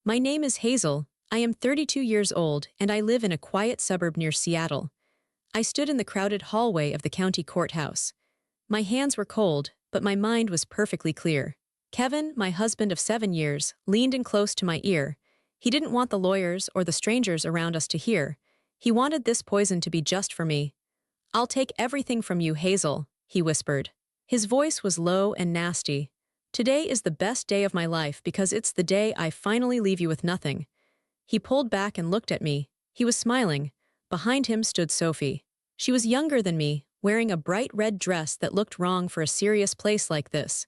My name is Hazel. I am 32 years old and I live in a quiet suburb near Seattle. I stood in the crowded hallway of the county courthouse. My hands were cold, but my mind was perfectly clear. Kevin, my husband of 7 years, leaned in close to my ear. He didn't want the lawyers or the strangers around us to hear. He wanted this poison to be just for me. "I'll take everything from you, Hazel," he whispered. His voice was low and nasty. "Today is the best day of my life because it's the day I finally leave you with nothing." He pulled back and looked at me. He was smiling. Behind him stood Sophie. She was younger than me, wearing a bright red dress that looked wrong for a serious place like this.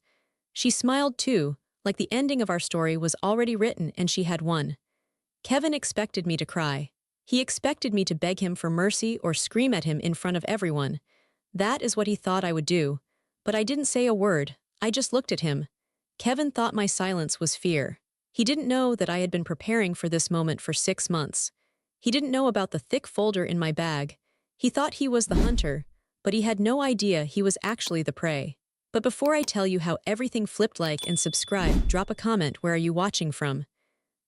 She smiled too, like the ending of our story was already written and she had won. Kevin expected me to cry. He expected me to beg him for mercy or scream at him in front of everyone. That is what he thought I would do. But I didn't say a word. I just looked at him. Kevin thought my silence was fear. He didn't know that I had been preparing for this moment for 6 months. He didn't know about the thick folder in my bag. He thought he was the hunter, but he had no idea he was actually the prey. But before I tell you how everything flipped, like and subscribe, drop a comment. Where are you watching from?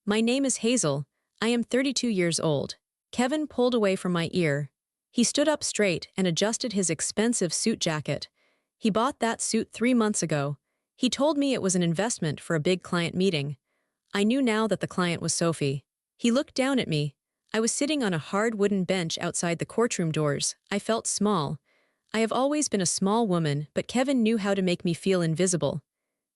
My name is Hazel. I am 32 years old. Kevin pulled away from my ear. He stood up straight and adjusted his expensive suit jacket. He bought that suit 3 months ago. He told me it was an investment for a big client meeting. I knew now that the client was Sophie. He looked down at me. I was sitting on a hard wooden bench outside the courtroom doors. I felt small. I have always been a small woman, but Kevin knew how to make me feel invisible.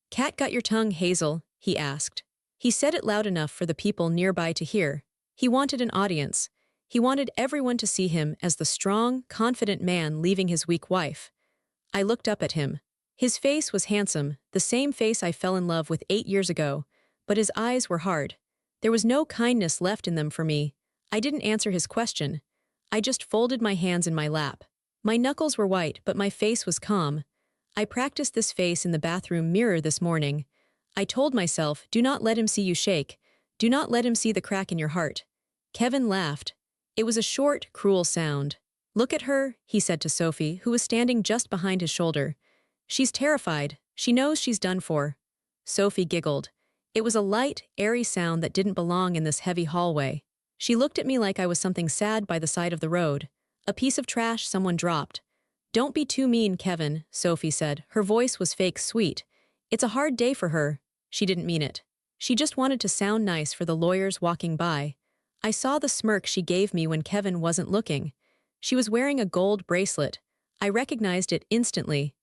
"Cat got your tongue, Hazel?" he asked. He said it loud enough for the people nearby to hear. He wanted an audience. He wanted everyone to see him as the strong, confident man leaving his weak wife. I looked up at him. His face was handsome, the same face I fell in love with 8 years ago, but his eyes were hard. There was no kindness left in them for me. I didn't answer his question. I just folded my hands in my lap. My knuckles were white, but my face was calm. I practiced this face in the bathroom mirror this morning. I told myself, do not let him see you shake. Do not let him see the crack in your heart. Kevin laughed. It was a short, cruel sound. "Look at her," he said to Sophie, who was standing just behind his shoulder. "She's terrified. She knows she's done for." Sophie giggled. It was a light, airy sound that didn't belong in this heavy hallway. She looked at me like I was something sad by the side of the road. A piece of trash someone dropped. "Don't be too mean, Kevin," Sophie said. Her voice was fake sweet. "It's a hard day for her." She didn't mean it. She just wanted to sound nice for the lawyers walking by. I saw the smirk she gave me when Kevin wasn't looking. She was wearing a gold bracelet. I recognized it instantly.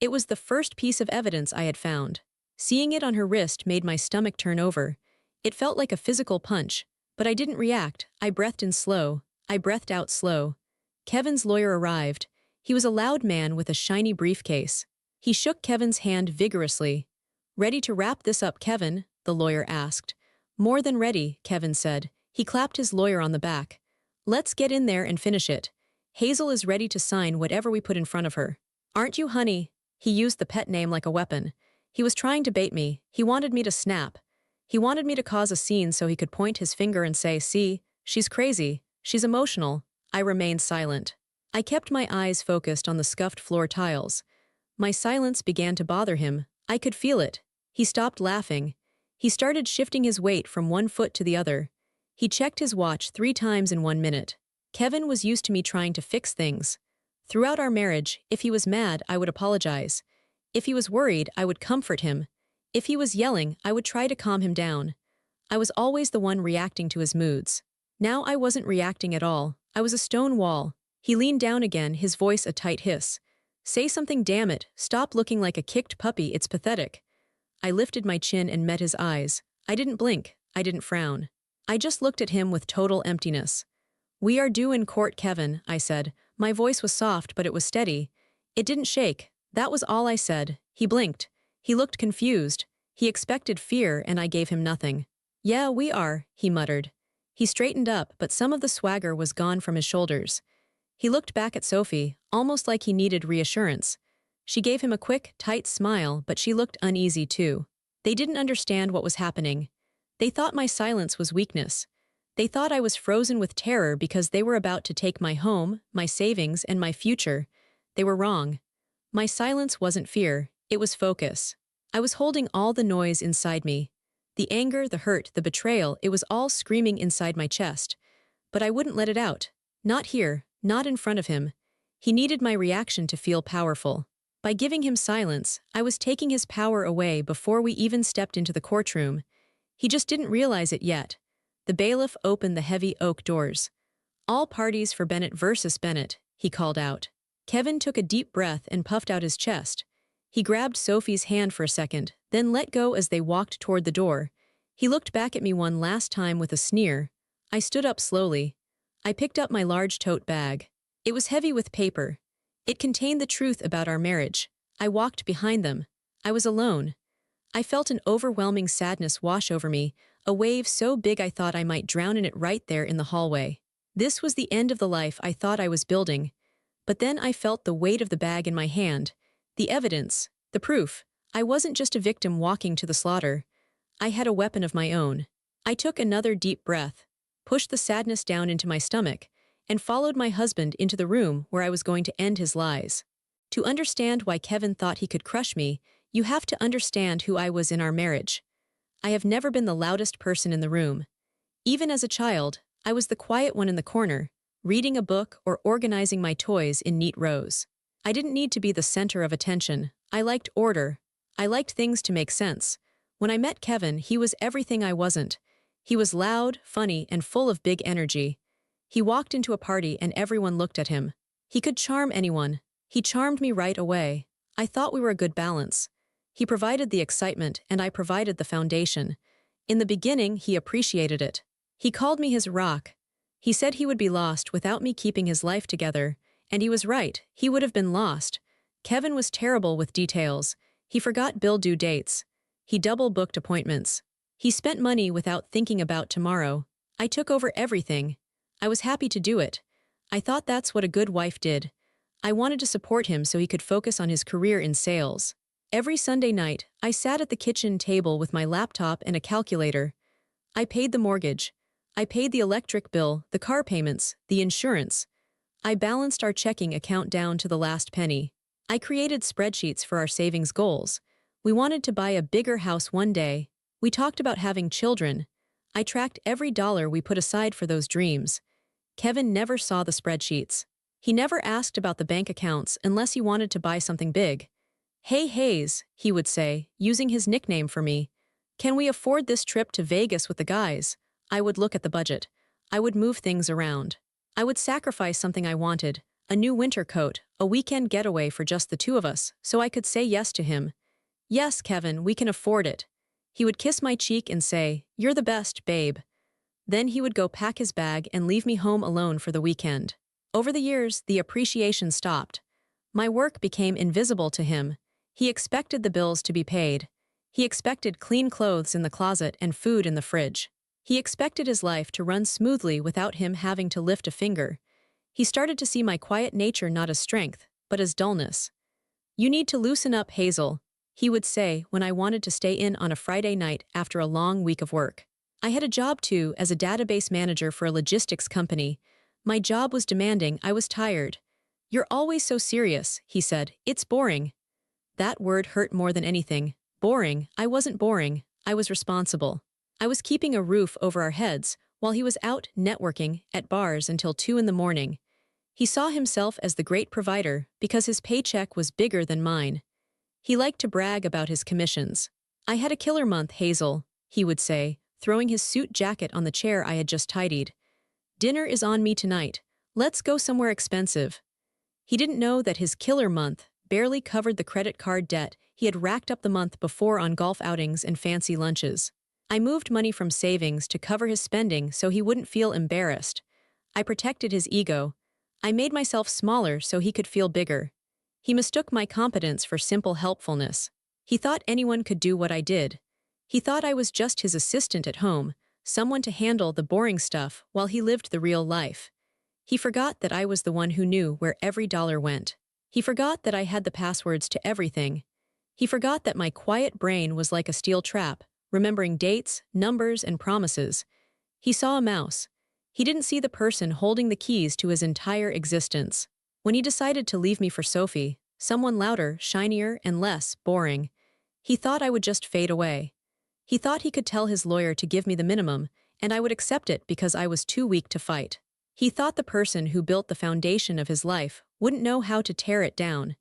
It was the first piece of evidence I had found. Seeing it on her wrist made my stomach turn over. It felt like a physical punch, but I didn't react. I breathed in slow. I breathed out slow. Kevin's lawyer arrived. He was a loud man with a shiny briefcase. He shook Kevin's hand vigorously. "Ready to wrap this up, Kevin?" the lawyer asked. "More than ready," Kevin said. He clapped his lawyer on the back. "Let's get in there and finish it. Hazel is ready to sign whatever we put in front of her. Aren't you, honey?" He used the pet name like a weapon. He was trying to bait me. He wanted me to snap. He wanted me to cause a scene so he could point his finger and say, "See, she's crazy. She's emotional." I remained silent. I kept my eyes focused on the scuffed floor tiles. My silence began to bother him. I could feel it. He stopped laughing. He started shifting his weight from one foot to the other. He checked his watch 3 times in 1 minute. Kevin was used to me trying to fix things. Throughout our marriage, if he was mad, I would apologize. If he was worried, I would comfort him. If he was yelling, I would try to calm him down. I was always the one reacting to his moods. Now I wasn't reacting at all. I was a stone wall. He leaned down again, his voice a tight hiss. "Say something, damn it. Stop looking like a kicked puppy, it's pathetic." I lifted my chin and met his eyes. I didn't blink. I didn't frown. I just looked at him with total emptiness. "We are due in court, Kevin," I said. My voice was soft, but it was steady. It didn't shake. That was all I said. He blinked. He looked confused. He expected fear, and I gave him nothing. "Yeah, we are," he muttered. He straightened up, but some of the swagger was gone from his shoulders. He looked back at Sophie, almost like he needed reassurance. She gave him a quick, tight smile, but she looked uneasy too. They didn't understand what was happening. They thought my silence was weakness. They thought I was frozen with terror because they were about to take my home, my savings, and my future. They were wrong. My silence wasn't fear, it was focus. I was holding all the noise inside me. The anger, the hurt, the betrayal, it was all screaming inside my chest. But I wouldn't let it out. Not here, not in front of him. He needed my reaction to feel powerful. By giving him silence, I was taking his power away before we even stepped into the courtroom. He just didn't realize it yet. The bailiff opened the heavy oak doors. "All parties for Bennett versus Bennett," he called out. Kevin took a deep breath and puffed out his chest. He grabbed Sophie's hand for a second, then let go as they walked toward the door. He looked back at me one last time with a sneer. I stood up slowly. I picked up my large tote bag. It was heavy with paper. It contained the truth about our marriage. I walked behind them. I was alone. I felt an overwhelming sadness wash over me, a wave so big I thought I might drown in it right there in the hallway. This was the end of the life I thought I was building. But then I felt the weight of the bag in my hand. The evidence, the proof. I wasn't just a victim walking to the slaughter. I had a weapon of my own. I took another deep breath, pushed the sadness down into my stomach, and followed my husband into the room where I was going to end his lies. To understand why Kevin thought he could crush me, you have to understand who I was in our marriage. I have never been the loudest person in the room. Even as a child, I was the quiet one in the corner, reading a book or organizing my toys in neat rows. I didn't need to be the center of attention. I liked order. I liked things to make sense. When I met Kevin, he was everything I wasn't. He was loud, funny, and full of big energy. He walked into a party and everyone looked at him. He could charm anyone. He charmed me right away. I thought we were a good balance. He provided the excitement and I provided the foundation. In the beginning, he appreciated it. He called me his rock. He said he would be lost without me keeping his life together. And he was right, he would have been lost. Kevin was terrible with details. He forgot bill due dates. He double-booked appointments. He spent money without thinking about tomorrow. I took over everything. I was happy to do it. I thought that's what a good wife did. I wanted to support him so he could focus on his career in sales. Every Sunday night, I sat at the kitchen table with my laptop and a calculator. I paid the mortgage. I paid the electric bill, the car payments, the insurance. I balanced our checking account down to the last penny. I created spreadsheets for our savings goals. We wanted to buy a bigger house one day. We talked about having children. I tracked every dollar we put aside for those dreams. Kevin never saw the spreadsheets. He never asked about the bank accounts unless he wanted to buy something big. "Hey Hayes," he would say, using his nickname for me. "Can we afford this trip to Vegas with the guys?" I would look at the budget. I would move things around. I would sacrifice something I wanted, a new winter coat, a weekend getaway for just the two of us, so I could say yes to him. "Yes, Kevin, we can afford it." He would kiss my cheek and say, "You're the best, babe." Then he would go pack his bag and leave me home alone for the weekend. Over the years, the appreciation stopped. My work became invisible to him. He expected the bills to be paid. He expected clean clothes in the closet and food in the fridge. He expected his life to run smoothly without him having to lift a finger. He started to see my quiet nature not as strength, but as dullness. "You need to loosen up, Hazel," he would say when I wanted to stay in on a Friday night after a long week of work. I had a job too as a database manager for a logistics company. My job was demanding, I was tired. "You're always so serious," he said. "It's boring." That word hurt more than anything. Boring. I wasn't boring. I was responsible. I was keeping a roof over our heads while he was out networking at bars until 2 in the morning. He saw himself as the great provider because his paycheck was bigger than mine. He liked to brag about his commissions. "I had a killer month, Hazel," he would say, throwing his suit jacket on the chair I had just tidied. "Dinner is on me tonight. Let's go somewhere expensive." He didn't know that his killer month barely covered the credit card debt he had racked up the month before on golf outings and fancy lunches. I moved money from savings to cover his spending so he wouldn't feel embarrassed. I protected his ego. I made myself smaller so he could feel bigger. He mistook my competence for simple helpfulness. He thought anyone could do what I did. He thought I was just his assistant at home, someone to handle the boring stuff while he lived the real life. He forgot that I was the one who knew where every dollar went. He forgot that I had the passwords to everything. He forgot that my quiet brain was like a steel trap, remembering dates, numbers, and promises. He saw a mouse. He didn't see the person holding the keys to his entire existence. When he decided to leave me for Sophie, someone louder, shinier, and less boring, he thought I would just fade away. He thought he could tell his lawyer to give me the minimum, and I would accept it because I was too weak to fight. He thought the person who built the foundation of his life wouldn't know how to tear it down.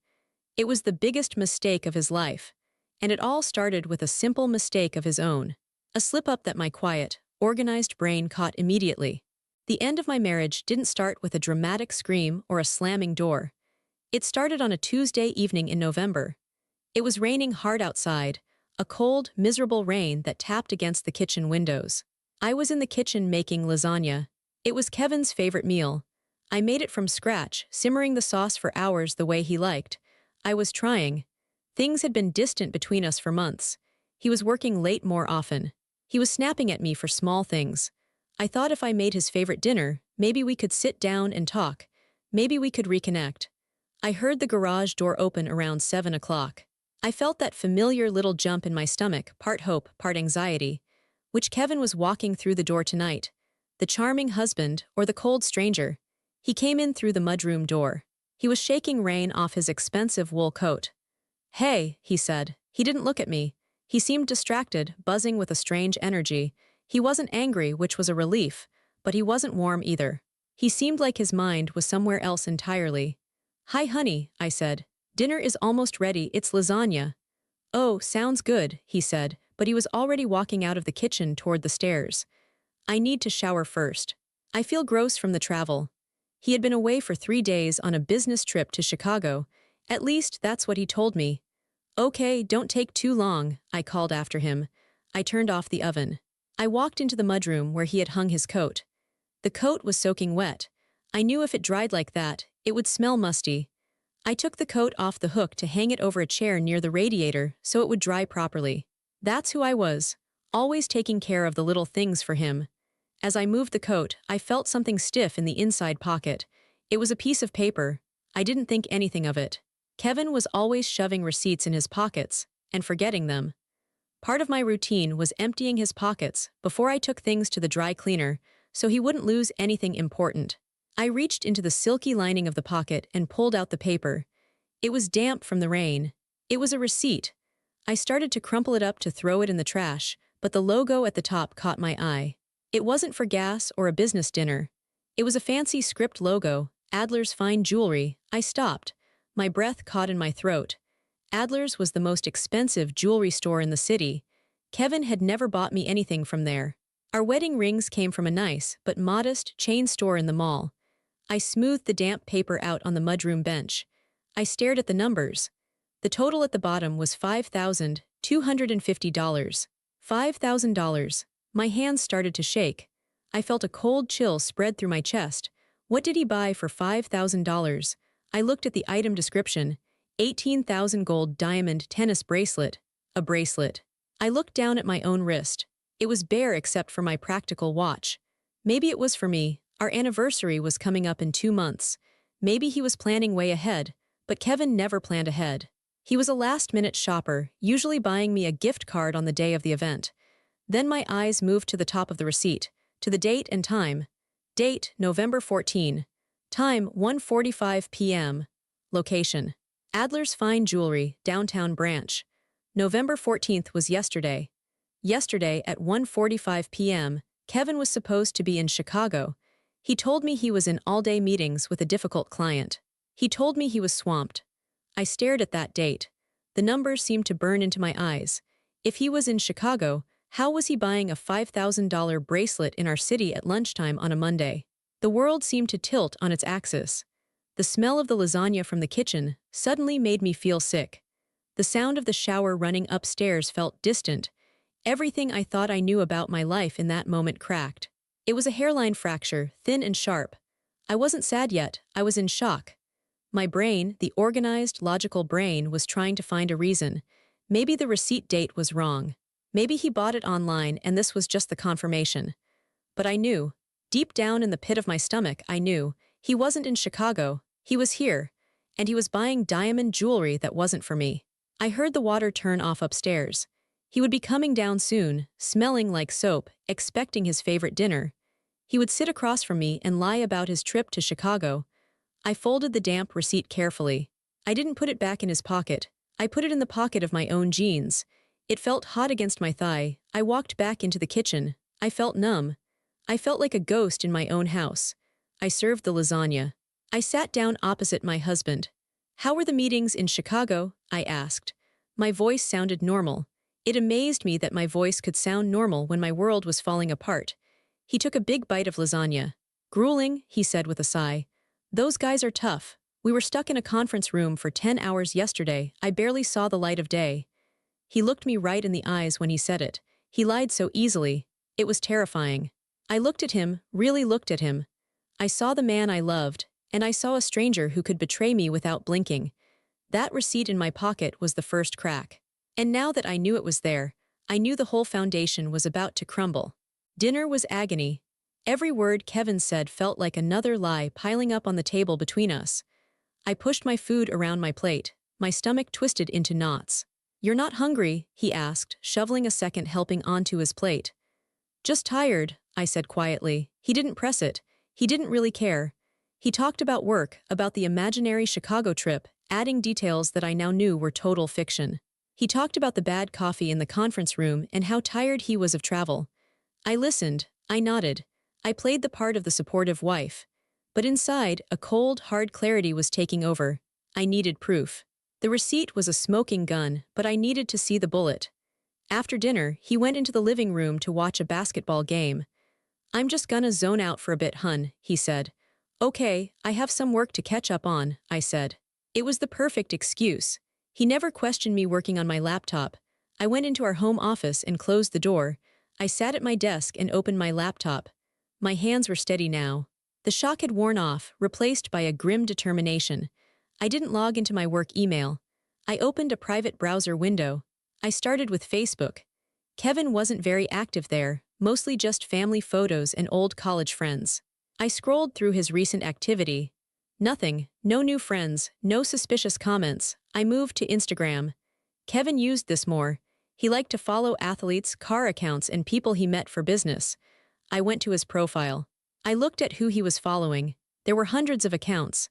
It was the biggest mistake of his life, and it all started with a simple mistake of his own. A slip-up that my quiet, organized brain caught immediately. The end of my marriage didn't start with a dramatic scream or a slamming door. It started on a Tuesday evening in November. It was raining hard outside, a cold, miserable rain that tapped against the kitchen windows. I was in the kitchen making lasagna. It was Kevin's favorite meal. I made it from scratch, simmering the sauce for hours the way he liked. I was trying. Things had been distant between us for months. He was working late more often. He was snapping at me for small things. I thought if I made his favorite dinner, maybe we could sit down and talk. Maybe we could reconnect. I heard the garage door open around 7 o'clock. I felt that familiar little jump in my stomach, part hope, part anxiety. Which Kevin was walking through the door tonight? The charming husband or the cold stranger? He came in through the mudroom door. He was shaking rain off his expensive wool coat. "Hey," he said. He didn't look at me. He seemed distracted, buzzing with a strange energy. He wasn't angry, which was a relief, but he wasn't warm either. He seemed like his mind was somewhere else entirely. "Hi, honey," I said. "Dinner is almost ready, it's lasagna." "Oh, sounds good," he said, but he was already walking out of the kitchen toward the stairs. "I need to shower first. I feel gross from the travel." He had been away for 3 days on a business trip to Chicago. At least, that's what he told me. "Okay, don't take too long," I called after him. I turned off the oven. I walked into the mudroom where he had hung his coat. The coat was soaking wet. I knew if it dried like that, it would smell musty. I took the coat off the hook to hang it over a chair near the radiator so it would dry properly. That's who I was, always taking care of the little things for him. As I moved the coat, I felt something stiff in the inside pocket. It was a piece of paper. I didn't think anything of it. Kevin was always shoving receipts in his pockets and forgetting them. Part of my routine was emptying his pockets before I took things to the dry cleaner so he wouldn't lose anything important. I reached into the silky lining of the pocket and pulled out the paper. It was damp from the rain. It was a receipt. I started to crumple it up to throw it in the trash, but the logo at the top caught my eye. It wasn't for gas or a business dinner. It was a fancy script logo, Adler's Fine Jewelry. I stopped. My breath caught in my throat. Adler's was the most expensive jewelry store in the city. Kevin had never bought me anything from there. Our wedding rings came from a nice but modest chain store in the mall. I smoothed the damp paper out on the mudroom bench. I stared at the numbers. The total at the bottom was $5,250. $5,000. My hands started to shake. I felt a cold chill spread through my chest. What did he buy for $5,000? I looked at the item description. 18,000 gold diamond tennis bracelet. A bracelet. I looked down at my own wrist. It was bare except for my practical watch. Maybe it was for me. Our anniversary was coming up in 2 months. Maybe he was planning way ahead, but Kevin never planned ahead. He was a last-minute shopper, usually buying me a gift card on the day of the event. Then my eyes moved to the top of the receipt, to the date and time. Date, November 14. Time, 1:45 p.m. Location, Adler's Fine Jewelry, Downtown Branch. November 14th was yesterday. Yesterday at 1:45 p.m., Kevin was supposed to be in Chicago. He told me he was in all-day meetings with a difficult client. He told me he was swamped. I stared at that date. The numbers seemed to burn into my eyes. If he was in Chicago, how was he buying a $5,000 bracelet in our city at lunchtime on a Monday? The world seemed to tilt on its axis. The smell of the lasagna from the kitchen suddenly made me feel sick. The sound of the shower running upstairs felt distant. Everything I thought I knew about my life in that moment cracked. It was a hairline fracture, thin and sharp. I wasn't sad yet, I was in shock. My brain, the organized, logical brain, was trying to find a reason. Maybe the receipt date was wrong. Maybe he bought it online and this was just the confirmation. But I knew. Deep down in the pit of my stomach, I knew. He wasn't in Chicago. He was here. And he was buying diamond jewelry that wasn't for me. I heard the water turn off upstairs. He would be coming down soon, smelling like soap, expecting his favorite dinner. He would sit across from me and lie about his trip to Chicago. I folded the damp receipt carefully. I didn't put it back in his pocket. I put it in the pocket of my own jeans. It felt hot against my thigh. I walked back into the kitchen. I felt numb. I felt like a ghost in my own house. I served the lasagna. I sat down opposite my husband. "How were the meetings in Chicago?" I asked. My voice sounded normal. It amazed me that my voice could sound normal when my world was falling apart. He took a big bite of lasagna. "Grueling," he said with a sigh. "Those guys are tough. We were stuck in a conference room for 10 hours yesterday. I barely saw the light of day." He looked me right in the eyes when he said it. He lied so easily. It was terrifying. I looked at him, really looked at him. I saw the man I loved, and I saw a stranger who could betray me without blinking. That receipt in my pocket was the first crack. And now that I knew it was there, I knew the whole foundation was about to crumble. Dinner was agony. Every word Kevin said felt like another lie piling up on the table between us. I pushed my food around my plate, my stomach twisted into knots. "You're not hungry?" he asked, shoveling a second helping onto his plate. "Just tired," I said quietly. He didn't press it. He didn't really care. He talked about work, about the imaginary Chicago trip, adding details that I now knew were total fiction. He talked about the bad coffee in the conference room and how tired he was of travel. I listened. I nodded. I played the part of the supportive wife. But inside, a cold, hard clarity was taking over. I needed proof. The receipt was a smoking gun, but I needed to see the bullet. After dinner, he went into the living room to watch a basketball game. "I'm just gonna zone out for a bit, hun," he said. "Okay, I have some work to catch up on," I said. It was the perfect excuse. He never questioned me working on my laptop. I went into our home office and closed the door. I sat at my desk and opened my laptop. My hands were steady now. The shock had worn off, replaced by a grim determination. I didn't log into my work email. I opened a private browser window. I started with Facebook. Kevin wasn't very active there, mostly just family photos and old college friends. I scrolled through his recent activity. Nothing, no new friends, no suspicious comments. I moved to Instagram. Kevin used this more. He liked to follow athletes, car accounts, and people he met for business. I went to his profile. I looked at who he was following. There were hundreds of accounts.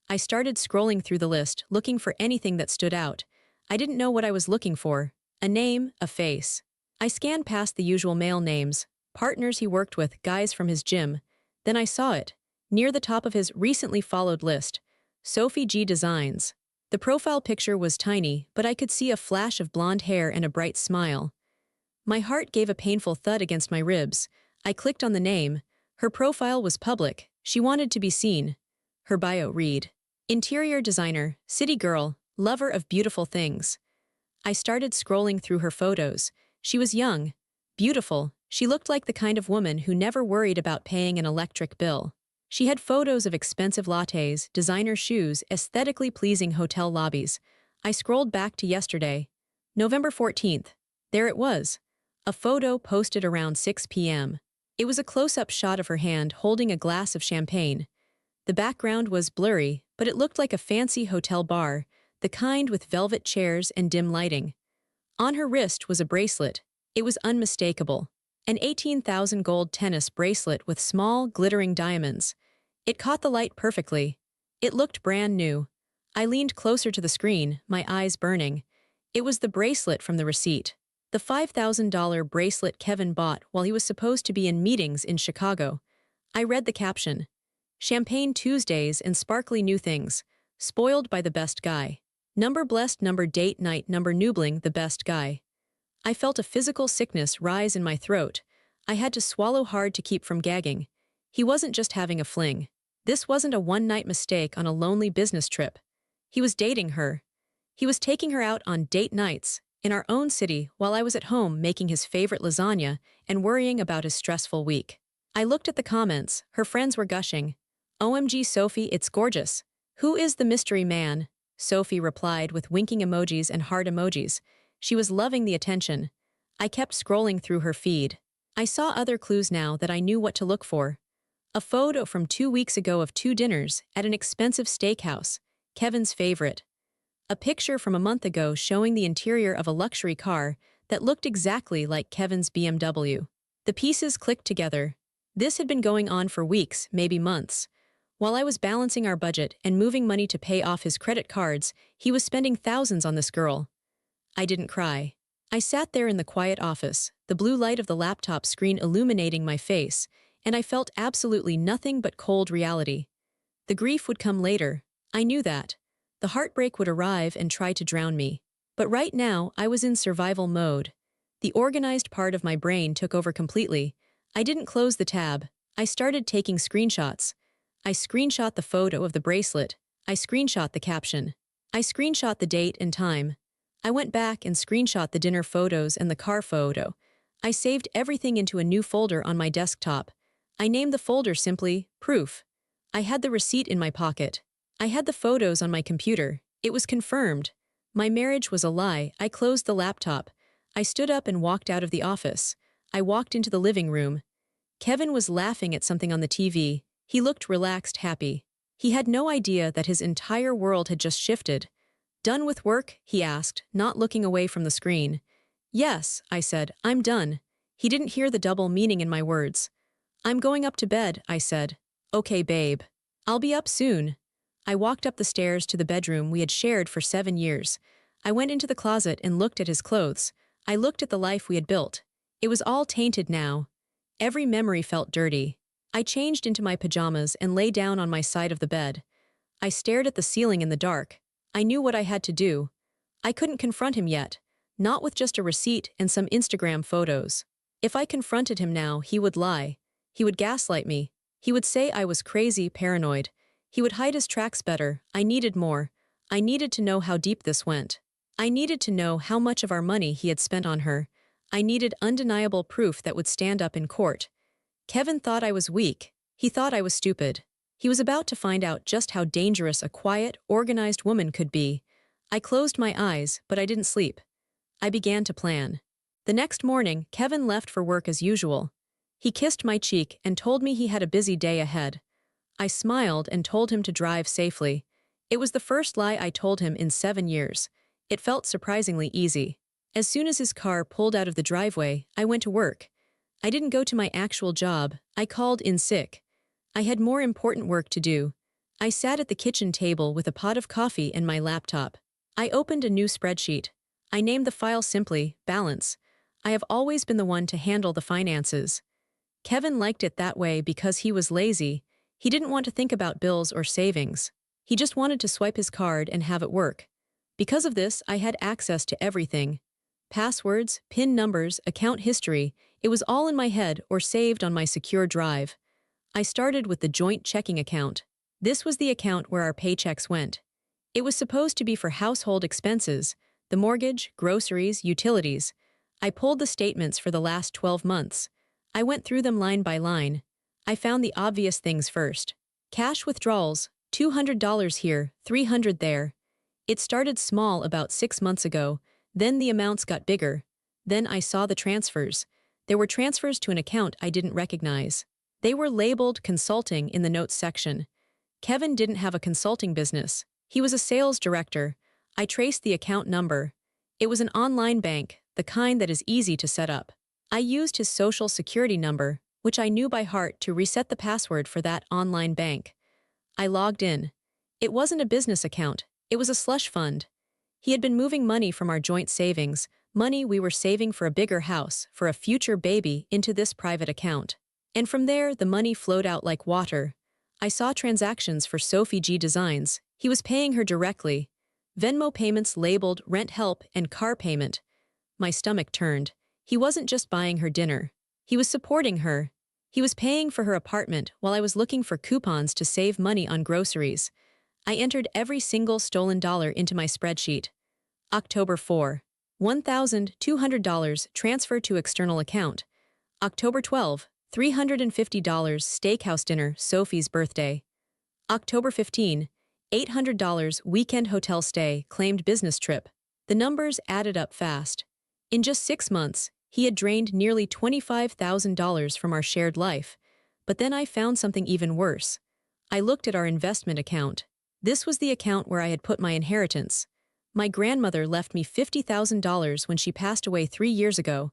I started scrolling through the list, looking for anything that stood out. I didn't know what I was looking for. A name, a face. I scanned past the usual male names, partners he worked with, guys from his gym. Then I saw it, near the top of his recently followed list, Sophie G Designs. The profile picture was tiny, but I could see a flash of blonde hair and a bright smile. My heart gave a painful thud against my ribs. I clicked on the name. Her profile was public. She wanted to be seen. Her bio read: interior designer, city girl, lover of beautiful things. I started scrolling through her photos. She was young, beautiful. She looked like the kind of woman who never worried about paying an electric bill. She had photos of expensive lattes, designer shoes, aesthetically pleasing hotel lobbies. I scrolled back to yesterday, November 14th. There it was. A photo posted around 6 p.m. It was a close-up shot of her hand holding a glass of champagne. The background was blurry, but it looked like a fancy hotel bar, the kind with velvet chairs and dim lighting. On her wrist was a bracelet. It was unmistakable. An 18,000 gold tennis bracelet with small, glittering diamonds. It caught the light perfectly. It looked brand new. I leaned closer to the screen, my eyes burning. It was the bracelet from the receipt. The $5,000 bracelet Kevin bought while he was supposed to be in meetings in Chicago. I read the caption. Champagne Tuesdays and sparkly new things. Spoiled by the best guy. Number blessed, number date night, number noobling the best guy. I felt a physical sickness rise in my throat. I had to swallow hard to keep from gagging. He wasn't just having a fling. This wasn't a one-night mistake on a lonely business trip. He was dating her. He was taking her out on date nights, in our own city, while I was at home making his favorite lasagna and worrying about his stressful week. I looked at the comments. Her friends were gushing. "OMG Sophie, it's gorgeous. Who is the mystery man?" Sophie replied with winking emojis and heart emojis. She was loving the attention. I kept scrolling through her feed. I saw other clues now that I knew what to look for. A photo from 2 weeks ago of 2 dinners at an expensive steakhouse, Kevin's favorite. A picture from a month ago showing the interior of a luxury car that looked exactly like Kevin's BMW. The pieces clicked together. This had been going on for weeks, maybe months. While I was balancing our budget and moving money to pay off his credit cards, he was spending thousands on this girl. I didn't cry. I sat there in the quiet office, the blue light of the laptop screen illuminating my face, and I felt absolutely nothing but cold reality. The grief would come later. I knew that. The heartbreak would arrive and try to drown me. But right now, I was in survival mode. The organized part of my brain took over completely. I didn't close the tab. I started taking screenshots. I screenshot the photo of the bracelet. I screenshot the caption. I screenshot the date and time. I went back and screenshot the dinner photos and the car photo. I saved everything into a new folder on my desktop. I named the folder simply Proof. I had the receipt in my pocket. I had the photos on my computer. It was confirmed. My marriage was a lie. I closed the laptop. I stood up and walked out of the office. I walked into the living room. Kevin was laughing at something on the TV. He looked relaxed, happy. He had no idea that his entire world had just shifted. "Done with work?" he asked, not looking away from the screen. "Yes," I said, "I'm done." He didn't hear the double meaning in my words. "I'm going up to bed," I said. "Okay, babe. I'll be up soon." I walked up the stairs to the bedroom we had shared for 7 years. I went into the closet and looked at his clothes. I looked at the life we had built. It was all tainted now. Every memory felt dirty. I changed into my pajamas and lay down on my side of the bed. I stared at the ceiling in the dark. I knew what I had to do. I couldn't confront him yet, not with just a receipt and some Instagram photos. If I confronted him now, he would lie. He would gaslight me. He would say I was crazy, paranoid. He would hide his tracks better. I needed more. I needed to know how deep this went. I needed to know how much of our money he had spent on her. I needed undeniable proof that would stand up in court. Kevin thought I was weak. He thought I was stupid. He was about to find out just how dangerous a quiet, organized woman could be. I closed my eyes, but I didn't sleep. I began to plan. The next morning, Kevin left for work as usual. He kissed my cheek and told me he had a busy day ahead. I smiled and told him to drive safely. It was the first lie I told him in 7 years. It felt surprisingly easy. As soon as his car pulled out of the driveway, I went to work. I didn't go to my actual job. I called in sick. I had more important work to do. I sat at the kitchen table with a pot of coffee and my laptop. I opened a new spreadsheet. I named the file simply Balance. I have always been the one to handle the finances. Kevin liked it that way because he was lazy. He didn't want to think about bills or savings. He just wanted to swipe his card and have it work. Because of this, I had access to everything. Passwords, PIN numbers, account history, it was all in my head or saved on my secure drive. I started with the joint checking account. This was the account where our paychecks went. It was supposed to be for household expenses, the mortgage, groceries, utilities. I pulled the statements for the last 12 months. I went through them line by line. I found the obvious things first. Cash withdrawals, $200 here, $300 there. It started small about 6 months ago, then the amounts got bigger. Then I saw the transfers. There were transfers to an account I didn't recognize. They were labeled consulting in the notes section. Kevin didn't have a consulting business. He was a sales director. I traced the account number. It was an online bank, the kind that is easy to set up. I used his social security number, which I knew by heart, to reset the password for that online bank. I logged in. It wasn't a business account. It was a slush fund. He had been moving money from our joint savings, money we were saving for a bigger house, for a future baby, into this private account. And from there, the money flowed out like water. I saw transactions for Sophie G Designs. He was paying her directly. Venmo payments labeled rent help and car payment. My stomach turned. He wasn't just buying her dinner. He was supporting her. He was paying for her apartment while I was looking for coupons to save money on groceries. I entered every single stolen dollar into my spreadsheet. October 4. $1,200 transfer to external account. October 12. $350 steakhouse dinner, Sophie's birthday. October 15. $800 weekend hotel stay, claimed business trip. The numbers added up fast. In just 6 months, he had drained nearly $25,000 from our shared life. But then I found something even worse. I looked at our investment account. This was the account where I had put my inheritance. My grandmother left me $50,000 when she passed away 3 years ago.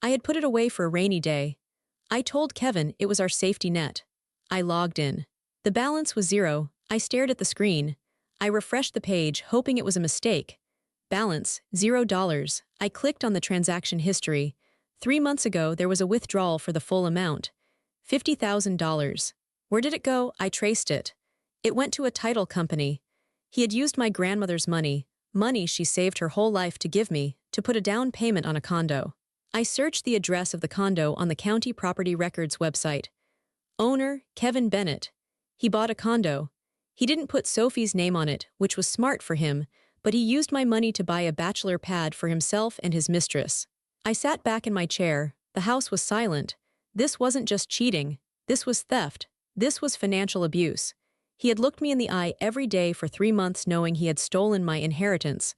I had put it away for a rainy day. I told Kevin it was our safety net. I logged in. The balance was 0. I stared at the screen. I refreshed the page, hoping it was a mistake. Balance, $0. I clicked on the transaction history. 3 months ago, there was a withdrawal for the full amount. $50,000. Where did it go? I traced it. It went to a title company. He had used my grandmother's money she saved her whole life to give me, to put a down payment on a condo. I searched the address of the condo on the county property records website. Owner, Kevin Bennett. He bought a condo. He didn't put Sophie's name on it, which was smart for him, but he used my money to buy a bachelor pad for himself and his mistress. I sat back in my chair. The house was silent. This wasn't just cheating. This was theft. This was financial abuse. He had looked me in the eye every day for 3 months knowing he had stolen my inheritance.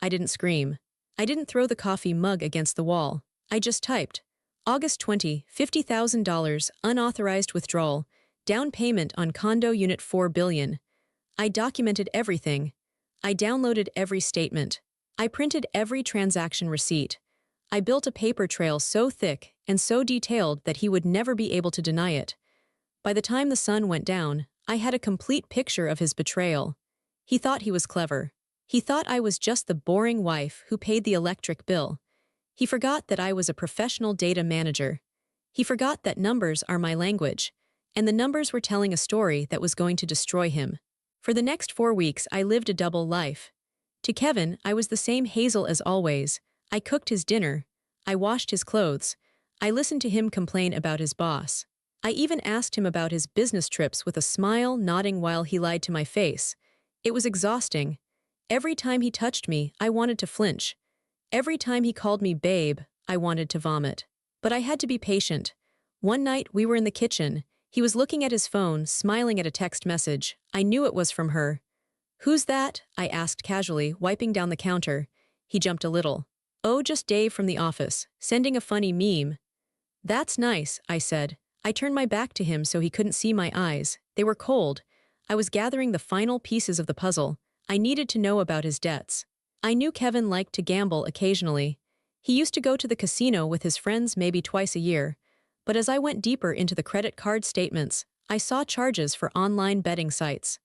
I didn't scream. I didn't throw the coffee mug against the wall. I just typed. August 20, $50,000, unauthorized withdrawal, down payment on condo unit $4 billion. I documented everything. I downloaded every statement. I printed every transaction receipt. I built a paper trail so thick and so detailed that he would never be able to deny it. By the time the sun went down, I had a complete picture of his betrayal. He thought he was clever. He thought I was just the boring wife who paid the electric bill. He forgot that I was a professional data manager. He forgot that numbers are my language, and the numbers were telling a story that was going to destroy him. For the next 4 weeks, I lived a double life. To Kevin, I was the same Hazel as always. I cooked his dinner. I washed his clothes. I listened to him complain about his boss. I even asked him about his business trips with a smile, nodding while he lied to my face. It was exhausting. Every time he touched me, I wanted to flinch. Every time he called me babe, I wanted to vomit. But I had to be patient. One night, we were in the kitchen. He was looking at his phone, smiling at a text message. I knew it was from her. "Who's that?" I asked casually, wiping down the counter. He jumped a little. "Oh, just Dave from the office, sending a funny meme." "That's nice," I said. I turned my back to him so he couldn't see my eyes. They were cold. I was gathering the final pieces of the puzzle. I needed to know about his debts. I knew Kevin liked to gamble occasionally. He used to go to the casino with his friends maybe twice a year. But as I went deeper into the credit card statements, I saw charges for online betting sites.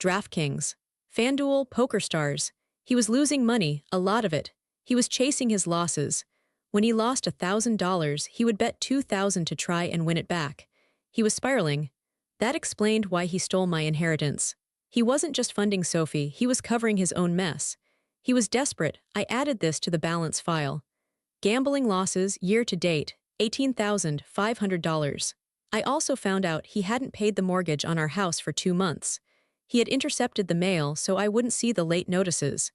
DraftKings, FanDuel, PokerStars. He was losing money, a lot of it. He was chasing his losses. When he lost $1,000, he would bet $2,000 to try and win it back. He was spiraling. That explained why he stole my inheritance. He wasn't just funding Sophie, he was covering his own mess. He was desperate. I added this to the balance file. Gambling losses, year to date, $18,500. I also found out he hadn't paid the mortgage on our house for 2 months. He had intercepted the mail so I wouldn't see the late notices.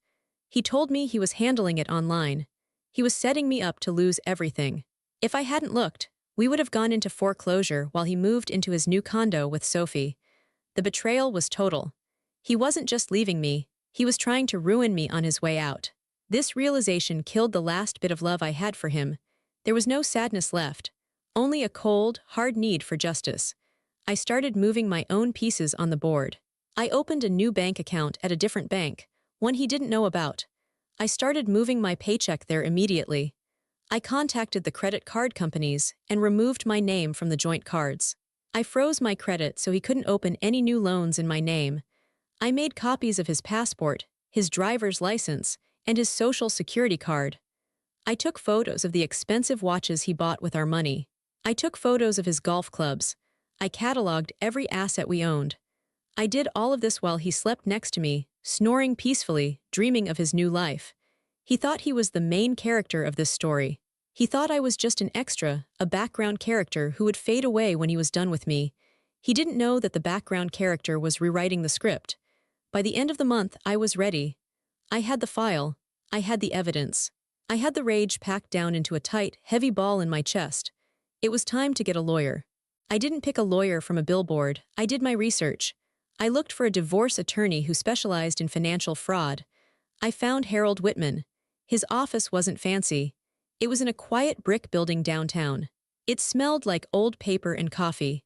He told me he was handling it online. He was setting me up to lose everything. If I hadn't looked, we would have gone into foreclosure while he moved into his new condo with Sophie. The betrayal was total. He wasn't just leaving me, he was trying to ruin me on his way out. This realization killed the last bit of love I had for him. There was no sadness left, only a cold, hard need for justice. I started moving my own pieces on the board. I opened a new bank account at a different bank, one he didn't know about. I started moving my paycheck there immediately. I contacted the credit card companies and removed my name from the joint cards. I froze my credit so he couldn't open any new loans in my name. I made copies of his passport, his driver's license, and his social security card. I took photos of the expensive watches he bought with our money. I took photos of his golf clubs. I cataloged every asset we owned. I did all of this while he slept next to me, snoring peacefully, dreaming of his new life. He thought he was the main character of this story. He thought I was just an extra, a background character who would fade away when he was done with me. He didn't know that the background character was rewriting the script. By the end of the month, I was ready. I had the file. I had the evidence. I had the rage packed down into a tight, heavy ball in my chest. It was time to get a lawyer. I didn't pick a lawyer from a billboard. I did my research. I looked for a divorce attorney who specialized in financial fraud. I found Harold Whitman. His office wasn't fancy. It was in a quiet brick building downtown. It smelled like old paper and coffee.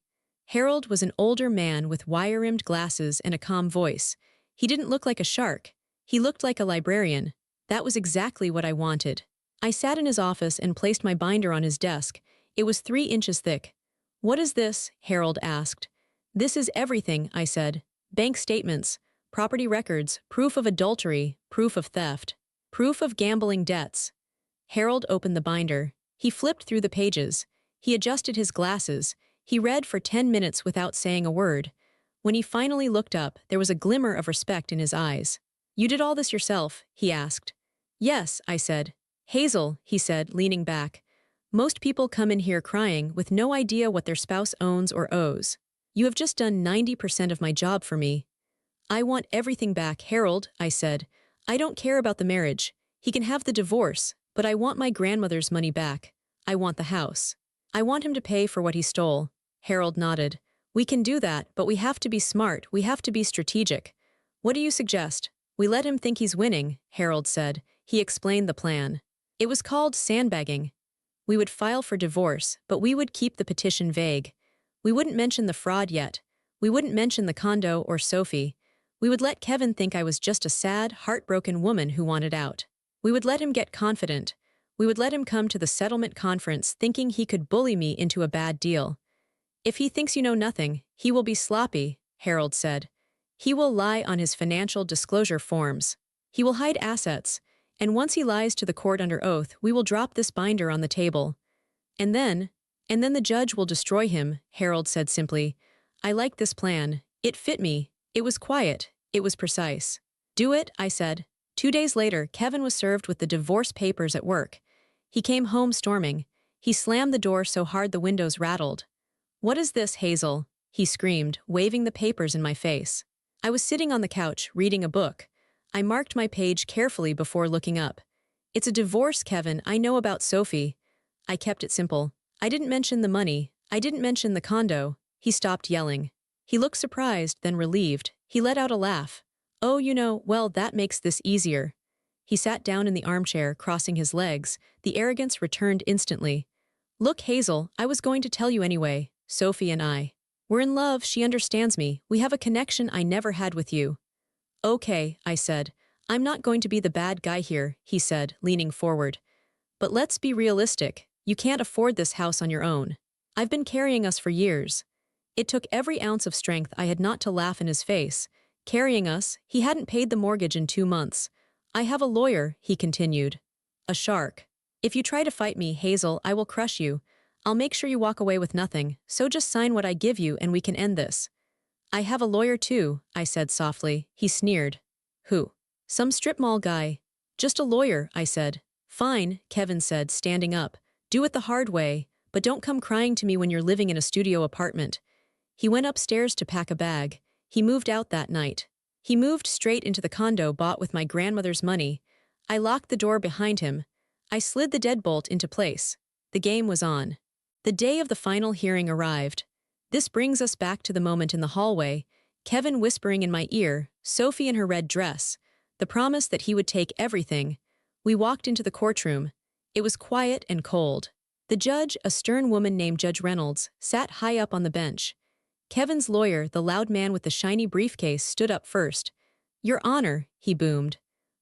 Harold was an older man with wire-rimmed glasses and a calm voice. He didn't look like a shark. He looked like a librarian. That was exactly what I wanted. I sat in his office and placed my binder on his desk. It was 3 inches thick. "What is this?" Harold asked. "This is everything," I said. "Bank statements, property records, proof of adultery, proof of theft." Proof of gambling debts. Harold opened the binder. He flipped through the pages. He adjusted his glasses. He read for 10 minutes without saying a word. When he finally looked up, there was a glimmer of respect in his eyes. "You did all this yourself?" he asked. "Yes," I said. "Hazel," he said, leaning back. "Most people come in here crying with no idea what their spouse owns or owes. You have just done 90% of my job for me." "I want everything back, Harold," I said. "I don't care about the marriage. He can have the divorce, but I want my grandmother's money back. I want the house. I want him to pay for what he stole." Harold nodded. "We can do that, but we have to be smart, we have to be strategic." "What do you suggest?" "We let him think he's winning," Harold said. He explained the plan. It was called sandbagging. We would file for divorce, but we would keep the petition vague. We wouldn't mention the fraud yet. We wouldn't mention the condo or Sophie. We would let Kevin think I was just a sad, heartbroken woman who wanted out. We would let him get confident. We would let him come to the settlement conference thinking he could bully me into a bad deal. "If he thinks you know nothing, he will be sloppy," Harold said. "He will lie on his financial disclosure forms. He will hide assets. And once he lies to the court under oath, we will drop this binder on the table. And then the judge will destroy him," Harold said simply. I liked this plan. It fit me. It was quiet. It was precise. "Do it," I said. 2 days later, Kevin was served with the divorce papers at work. He came home storming. He slammed the door so hard the windows rattled. "What is this, Hazel?" he screamed, waving the papers in my face. I was sitting on the couch, reading a book. I marked my page carefully before looking up. "It's a divorce, Kevin. I know about Sophie." I kept it simple. I didn't mention the money. I didn't mention the condo. He stopped yelling. He looked surprised, then relieved. He let out a laugh. "Oh, well, that makes this easier." He sat down in the armchair, crossing his legs. The arrogance returned instantly. "Look, Hazel, I was going to tell you anyway. Sophie and I. We're in love, she understands me. We have a connection I never had with you." "Okay," I said. "I'm not going to be the bad guy here," he said, leaning forward. "But let's be realistic. You can't afford this house on your own. I've been carrying us for years." It took every ounce of strength I had not to laugh in his face. "Carrying us? He hadn't paid the mortgage in 2 months. I have a lawyer," he continued. "A shark. If you try to fight me, Hazel, I will crush you. I'll make sure you walk away with nothing, so just sign what I give you and we can end this." "I have a lawyer too," I said softly. He sneered. "Who?" "Some strip mall guy." "Just a lawyer," I said. "Fine," Kevin said, standing up. "Do it the hard way, but don't come crying to me when you're living in a studio apartment." He went upstairs to pack a bag. He moved out that night. He moved straight into the condo bought with my grandmother's money. I locked the door behind him. I slid the deadbolt into place. The game was on. The day of the final hearing arrived. This brings us back to the moment in the hallway, Kevin whispering in my ear, Sophie in her red dress, the promise that he would take everything. We walked into the courtroom. It was quiet and cold. The judge, a stern woman named Judge Reynolds, sat high up on the bench. Kevin's lawyer, the loud man with the shiny briefcase, stood up first. "Your Honor," he boomed.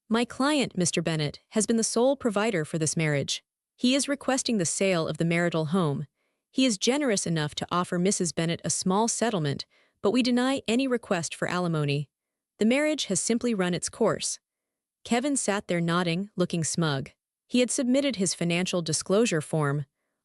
"My client, Mr. Bennett, has been the sole provider for this marriage. He is requesting the sale of the marital home. He is generous enough to offer Mrs. Bennett a small settlement, but we deny any request for alimony. The marriage has simply run its course." Kevin sat there nodding, looking smug. He had submitted his financial disclosure form.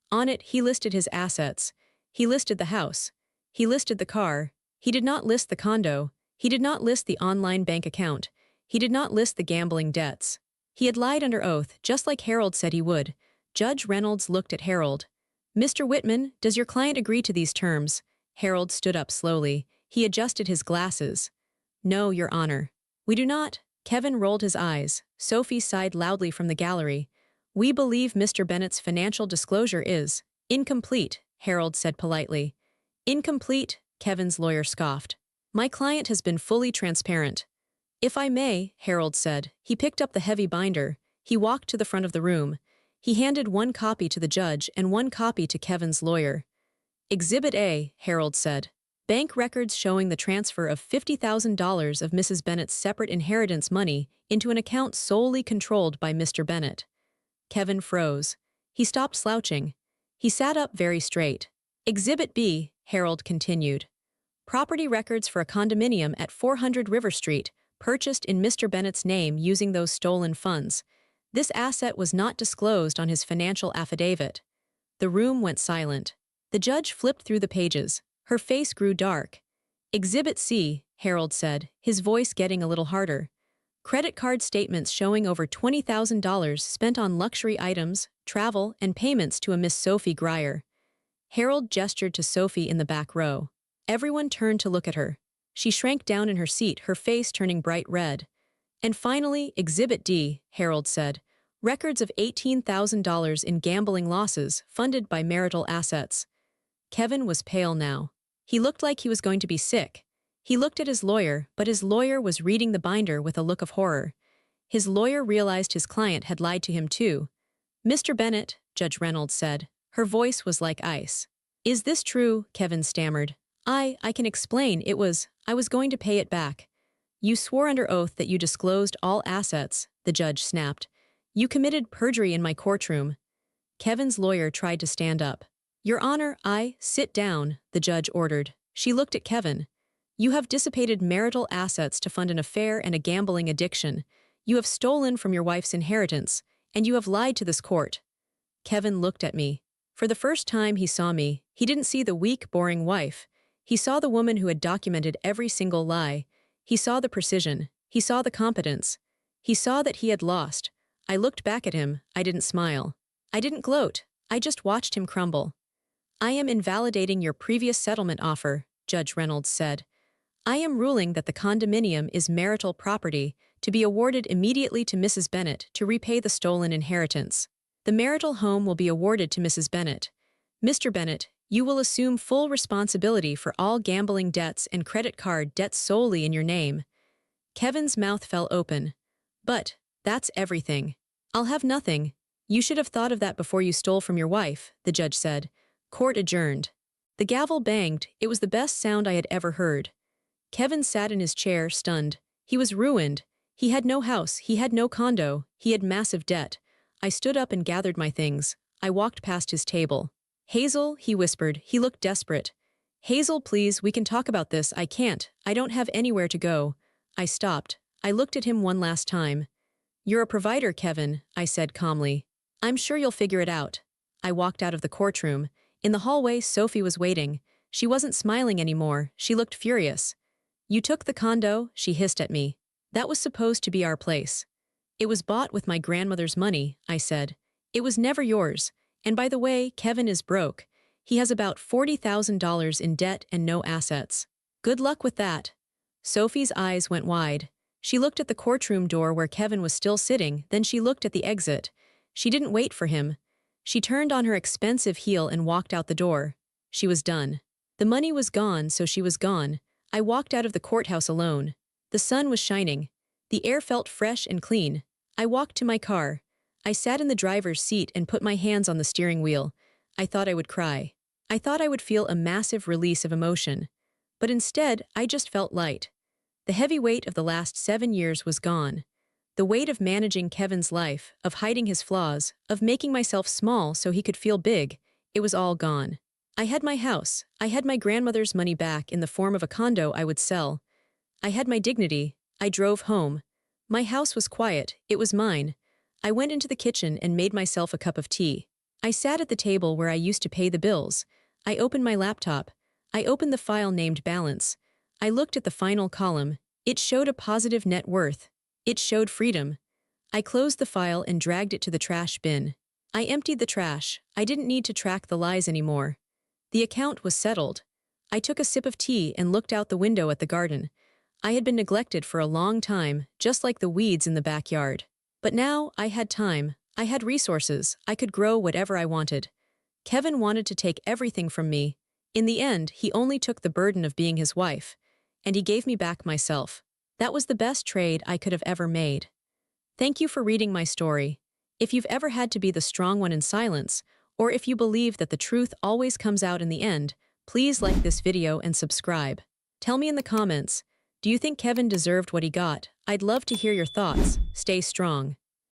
On it, he listed his assets. He listed the house. He listed the car. He did not list the condo. He did not list the online bank account. He did not list the gambling debts. He had lied under oath, just like Harold said he would. Judge Reynolds looked at Harold. "Mr. Whitman, does your client agree to these terms?" Harold stood up slowly. He adjusted his glasses. "No, Your Honor." "We do not." Kevin rolled his eyes. Sophie sighed loudly from the gallery. "We believe Mr. Bennett's financial disclosure is incomplete," Harold said politely. "Incomplete?" Kevin's lawyer scoffed. "My client has been fully transparent." "If I may," Harold said. He picked up the heavy binder. He walked to the front of the room. He handed one copy to the judge and one copy to Kevin's lawyer. "Exhibit A," Harold said. "Bank records showing the transfer of $50,000 of Mrs. Bennett's separate inheritance money into an account solely controlled by Mr. Bennett." Kevin froze. He stopped slouching. He sat up very straight. "Exhibit B," Harold continued. "Property records for a condominium at 400 River Street, purchased in Mr. Bennett's name using those stolen funds. This asset was not disclosed on his financial affidavit. The room went silent. The judge flipped through the pages. Her face grew dark. Exhibit C, Harold said, his voice getting a little harder. Credit card statements showing over $20,000 spent on luxury items, travel, and payments to a Miss Sophie Grier. Harold gestured to Sophie in the back row. Everyone turned to look at her. She shrank down in her seat, her face turning bright red. And finally, Exhibit D, Harold said. Records of $18,000 in gambling losses funded by marital assets. Kevin was pale now. He looked like he was going to be sick. He looked at his lawyer, but his lawyer was reading the binder with a look of horror. His lawyer realized his client had lied to him too. "Mr. Bennett," Judge Reynolds said. Her voice was like ice. "Is this true?" Kevin stammered. I can explain. I was going to pay it back." "You swore under oath that you disclosed all assets," the judge snapped. "You committed perjury in my courtroom." Kevin's lawyer tried to stand up. "Your Honor, sit down," the judge ordered. She looked at Kevin. "You have dissipated marital assets to fund an affair and a gambling addiction. You have stolen from your wife's inheritance, and you have lied to this court." Kevin looked at me. For the first time he saw me, he didn't see the weak, boring wife. He saw the woman who had documented every single lie. He saw the precision. He saw the competence. He saw that he had lost. I looked back at him. I didn't smile. I didn't gloat. I just watched him crumble. "I am invalidating your previous settlement offer," Judge Reynolds said. "I am ruling that the condominium is marital property to be awarded immediately to Mrs. Bennett to repay the stolen inheritance. The marital home will be awarded to Mrs. Bennett. Mr. Bennett, you will assume full responsibility for all gambling debts and credit card debts solely in your name." Kevin's mouth fell open. "But that's everything. I'll have nothing. You should have thought of that before you stole from your wife," the judge said. Court adjourned. The gavel banged. It was the best sound I had ever heard. Kevin sat in his chair, stunned. He was ruined. He had no house. He had no condo. He had massive debt. I stood up and gathered my things. I walked past his table. "Hazel," he whispered. He looked desperate. "Hazel, please, we can talk about this. I can't. I don't have anywhere to go." I stopped. I looked at him one last time. "You're a provider, Kevin," I said calmly. "I'm sure you'll figure it out." I walked out of the courtroom. In the hallway, Sophie was waiting. She wasn't smiling anymore. She looked furious. "You took the condo," she hissed at me. "That was supposed to be our place." "It was bought with my grandmother's money," I said. "It was never yours. And by the way, Kevin is broke. He has about $40,000 in debt and no assets. Good luck with that." Sophie's eyes went wide. She looked at the courtroom door where Kevin was still sitting, then she looked at the exit. She didn't wait for him. She turned on her expensive heel and walked out the door. She was done. The money was gone, so she was gone. I walked out of the courthouse alone. The sun was shining. The air felt fresh and clean. I walked to my car. I sat in the driver's seat and put my hands on the steering wheel. I thought I would cry. I thought I would feel a massive release of emotion. But instead, I just felt light. The heavy weight of the last 7 years was gone. The weight of managing Kevin's life, of hiding his flaws, of making myself small so he could feel big, it was all gone. I had my house. I had my grandmother's money back in the form of a condo I would sell. I had my dignity. I drove home. My house was quiet. It was mine. I went into the kitchen and made myself a cup of tea. I sat at the table where I used to pay the bills. I opened my laptop. I opened the file named Balance. I looked at the final column. It showed a positive net worth. It showed freedom. I closed the file and dragged it to the trash bin. I emptied the trash. I didn't need to track the lies anymore. The account was settled. I took a sip of tea and looked out the window at the garden. I had been neglected for a long time, just like the weeds in the backyard. But now I had time. I had resources. I could grow whatever I wanted. Kevin wanted to take everything from me. In the end, he only took the burden of being his wife. And he gave me back myself. That was the best trade I could have ever made. Thank you for reading my story. If you've ever had to be the strong one in silence, or if you believe that the truth always comes out in the end, please like this video and subscribe. Tell me in the comments, do you think Kevin deserved what he got? I'd love to hear your thoughts. Stay strong.